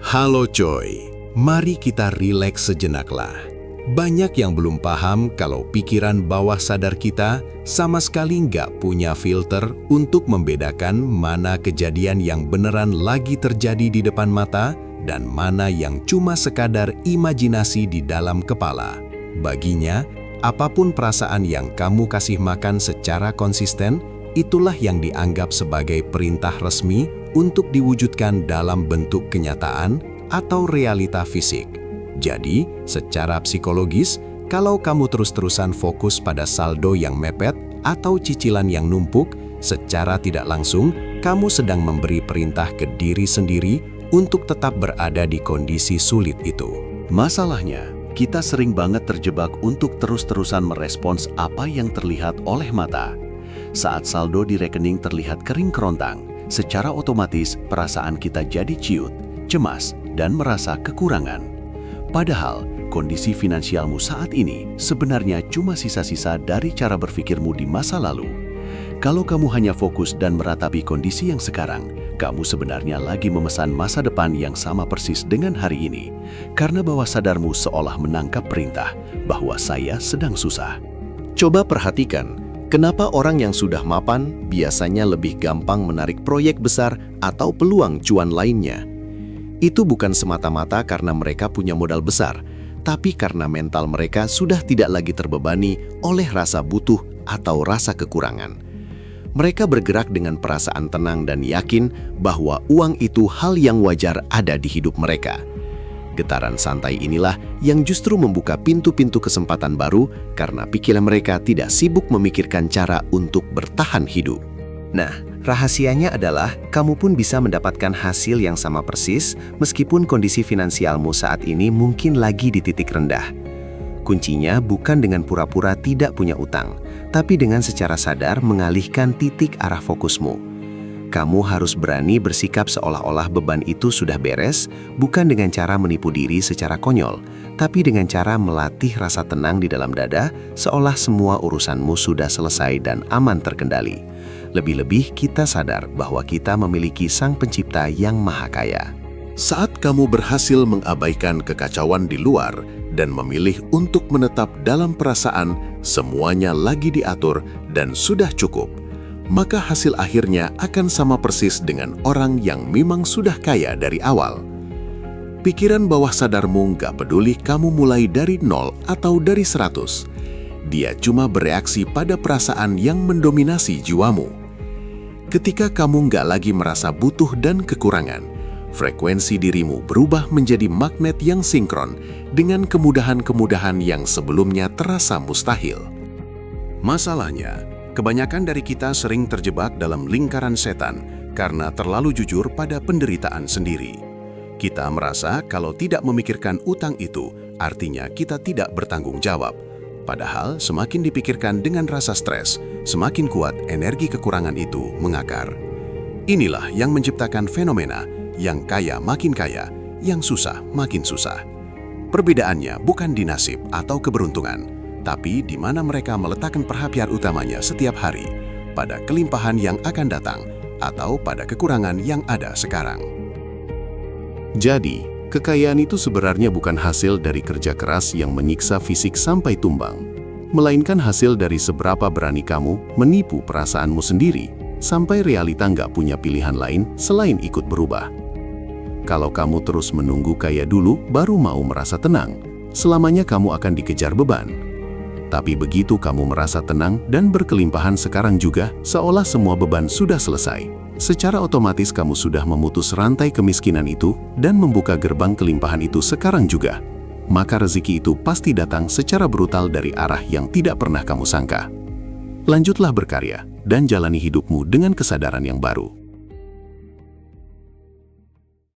Halo coy, mari kita rileks sejenaklah. Banyak yang belum paham kalau pikiran bawah sadar kita sama sekali nggak punya filter untuk membedakan mana kejadian yang beneran lagi terjadi di depan mata dan mana yang cuma sekadar imajinasi di dalam kepala. Baginya, apapun perasaan yang kamu kasih makan secara konsisten, itulah yang dianggap sebagai perintah resmi untuk diwujudkan dalam bentuk kenyataan atau realita fisik. Jadi, secara psikologis, kalau kamu terus-terusan fokus pada saldo yang mepet atau cicilan yang numpuk, secara tidak langsung, kamu sedang memberi perintah ke diri sendiri untuk tetap berada di kondisi sulit itu. Masalahnya, kita sering banget terjebak untuk terus-terusan merespons apa yang terlihat oleh mata. Saat saldo di rekening terlihat kering kerontang, secara otomatis perasaan kita jadi ciut, cemas, dan merasa kekurangan. Padahal, kondisi finansialmu saat ini sebenarnya cuma sisa-sisa dari cara berpikirmu di masa lalu. Kalau kamu hanya fokus dan meratapi kondisi yang sekarang, kamu sebenarnya lagi memesan masa depan yang sama persis dengan hari ini. Karena bawah sadarmu seolah menangkap perintah bahwa saya sedang susah. Coba perhatikan, kenapa orang yang sudah mapan biasanya lebih gampang menarik proyek besar atau peluang cuan lainnya. Itu bukan semata-mata karena mereka punya modal besar, tapi karena mental mereka sudah tidak lagi terbebani oleh rasa butuh atau rasa kekurangan. Mereka bergerak dengan perasaan tenang dan yakin bahwa uang itu hal yang wajar ada di hidup mereka. Getaran santai inilah yang justru membuka pintu-pintu kesempatan baru karena pikiran mereka tidak sibuk memikirkan cara untuk bertahan hidup. Nah, rahasianya adalah kamu pun bisa mendapatkan hasil yang sama persis meskipun kondisi finansialmu saat ini mungkin lagi di titik rendah. Kuncinya bukan dengan pura-pura tidak punya utang, tapi dengan secara sadar mengalihkan titik arah fokusmu. Kamu harus berani bersikap seolah-olah beban itu sudah beres, bukan dengan cara menipu diri secara konyol, tapi dengan cara melatih rasa tenang di dalam dada, seolah semua urusanmu sudah selesai dan aman terkendali. Lebih-lebih kita sadar bahwa kita memiliki Sang Pencipta yang Maha Kaya. Saat kamu berhasil mengabaikan kekacauan di luar dan memilih untuk menetap dalam perasaan semuanya lagi diatur dan sudah cukup, maka hasil akhirnya akan sama persis dengan orang yang memang sudah kaya dari awal. Pikiran bawah sadarmu nggak peduli kamu mulai dari 0 atau dari 100. Dia cuma bereaksi pada perasaan yang mendominasi jiwamu. Ketika kamu nggak lagi merasa butuh dan kekurangan, frekuensi dirimu berubah menjadi magnet yang sinkron dengan kemudahan-kemudahan yang sebelumnya terasa mustahil. Masalahnya, kebanyakan dari kita sering terjebak dalam lingkaran setan karena terlalu jujur pada penderitaan sendiri. Kita merasa kalau tidak memikirkan utang itu, artinya kita tidak bertanggung jawab. Padahal semakin dipikirkan dengan rasa stres, semakin kuat energi kekurangan itu mengakar. Inilah yang menciptakan fenomena yang kaya makin kaya, yang susah makin susah. Perbedaannya bukan di nasib atau keberuntungan, tapi di mana mereka meletakkan perhatian utamanya setiap hari, pada kelimpahan yang akan datang atau pada kekurangan yang ada sekarang. Jadi, kekayaan itu sebenarnya bukan hasil dari kerja keras yang menyiksa fisik sampai tumbang, melainkan hasil dari seberapa berani kamu menipu perasaanmu sendiri, sampai realita nggak punya pilihan lain selain ikut berubah. Kalau kamu terus menunggu kaya dulu baru mau merasa tenang, selamanya kamu akan dikejar beban. Tapi begitu kamu merasa tenang dan berkelimpahan sekarang juga, seolah semua beban sudah selesai. Secara otomatis kamu sudah memutus rantai kemiskinan itu dan membuka gerbang kelimpahan itu sekarang juga. Maka rezeki itu pasti datang secara brutal dari arah yang tidak pernah kamu sangka. Lanjutlah berkarya dan jalani hidupmu dengan kesadaran yang baru.